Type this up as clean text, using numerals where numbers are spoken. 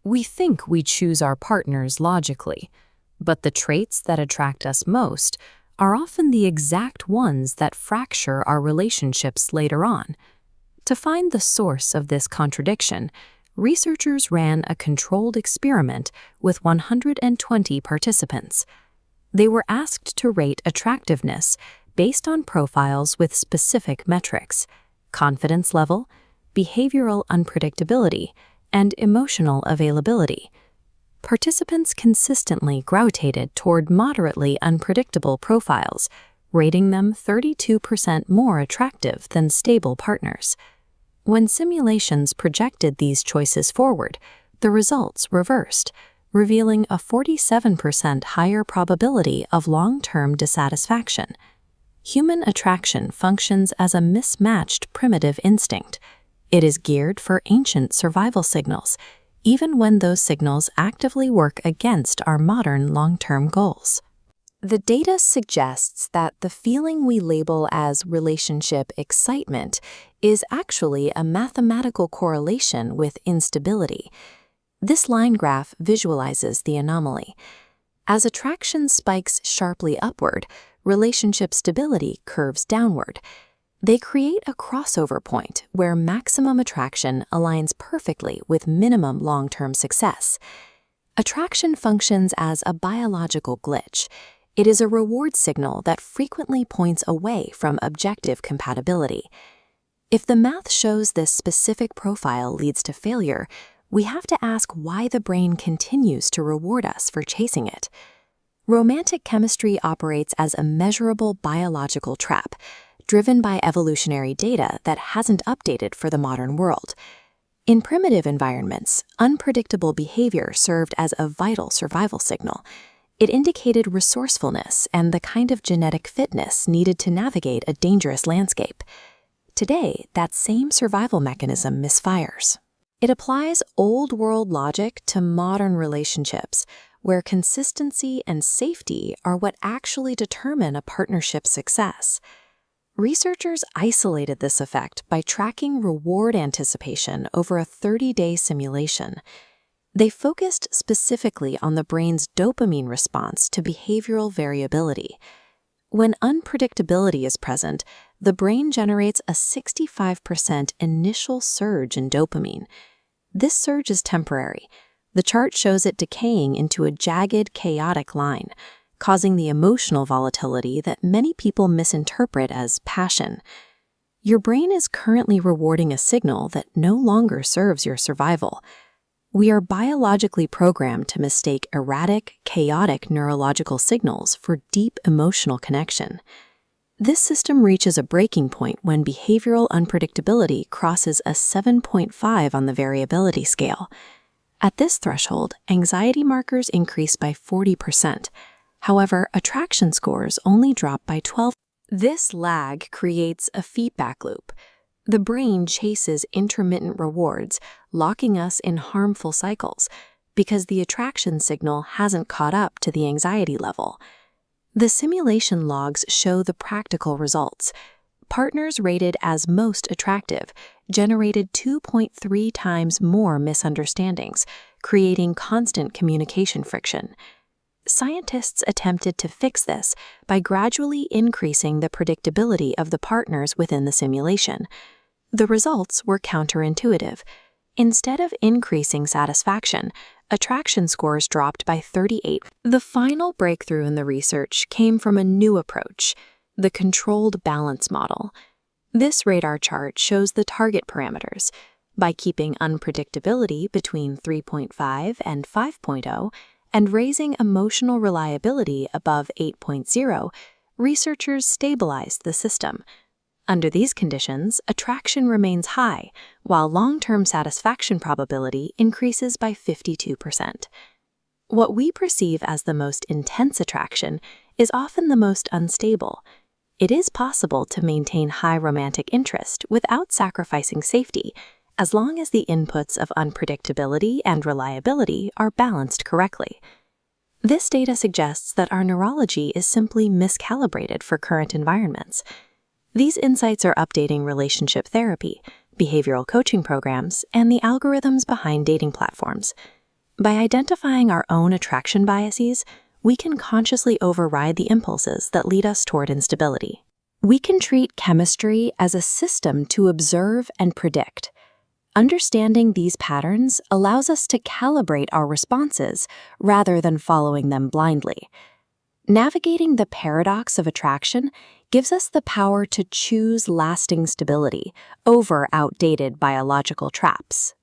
We think we choose our partners logically, but the traits that attract us most are often the exact ones that fracture our relationships later on. To find the source of this contradiction, researchers ran a controlled experiment with 120 participants. They were asked to rate attractiveness based on profiles with specific metrics: confidence level, behavioral unpredictability, and emotional availability. Participants consistently gravitated toward moderately unpredictable profiles, rating them 32% more attractive than stable partners. When simulations projected these choices forward, the results reversed, revealing a 47% higher probability of long-term dissatisfaction. Human attraction functions as a mismatched primitive instinct. It is geared for ancient survival signals, even when those signals actively work against our modern long-term goals. The data suggests that the feeling we label as relationship excitement is actually a mathematical correlation with instability. This line graph visualizes the anomaly. As attraction spikes sharply upward, relationship stability curves downward. They create a crossover point where maximum attraction aligns perfectly with minimum long-term success. Attraction functions as a biological glitch. It is a reward signal that frequently points away from objective compatibility. If the math shows this specific profile leads to failure, we have to ask why the brain continues to reward us for chasing it. Romantic chemistry operates as a measurable biological trap, driven by evolutionary data that hasn't updated for the modern world. In primitive environments, unpredictable behavior served as a vital survival signal. It indicated resourcefulness and the kind of genetic fitness needed to navigate a dangerous landscape. Today, that same survival mechanism misfires. It applies old-world logic to modern relationships, where consistency and safety are what actually determine a partnership's success. Researchers isolated this effect by tracking reward anticipation over a 30-day simulation. They focused specifically on the brain's dopamine response to behavioral variability. When unpredictability is present, the brain generates a 65% initial surge in dopamine. This surge is temporary. The chart shows it decaying into a jagged, chaotic line, causing the emotional volatility that many people misinterpret as passion. Your brain is currently rewarding a signal that no longer serves your survival. We are biologically programmed to mistake erratic, chaotic neurological signals for deep emotional connection. This system reaches a breaking point when behavioral unpredictability crosses a 7.5 on the variability scale. At this threshold, anxiety markers increase by 40%. However, attraction scores only drop by 12%. This lag creates a feedback loop. The brain chases intermittent rewards, locking us in harmful cycles because the attraction signal hasn't caught up to the anxiety level. The simulation logs show the practical results. Partners rated as most attractive generated 2.3 times more misunderstandings, creating constant communication friction. Scientists attempted to fix this by gradually increasing the predictability of the partners within the simulation. The results were counterintuitive. Instead of increasing satisfaction, attraction scores dropped by 38. The final breakthrough in the research came from a new approach, the controlled balance model. This radar chart shows the target parameters. By keeping unpredictability between 3.5 and 5.0, and raising emotional reliability above 8.0, researchers stabilized the system. Under these conditions, attraction remains high, while long-term satisfaction probability increases by 52%. What we perceive as the most intense attraction is often the most unstable. It is possible to maintain high romantic interest without sacrificing safety, as long as the inputs of unpredictability and reliability are balanced correctly. This data suggests that our neurology is simply miscalibrated for current environments. These insights are updating relationship therapy, behavioral coaching programs, and the algorithms behind dating platforms. By identifying our own attraction biases, we can consciously override the impulses that lead us toward instability. We can treat chemistry as a system to observe and predict. Understanding these patterns allows us to calibrate our responses rather than following them blindly. Navigating the paradox of attraction gives us the power to choose lasting stability over outdated biological traps.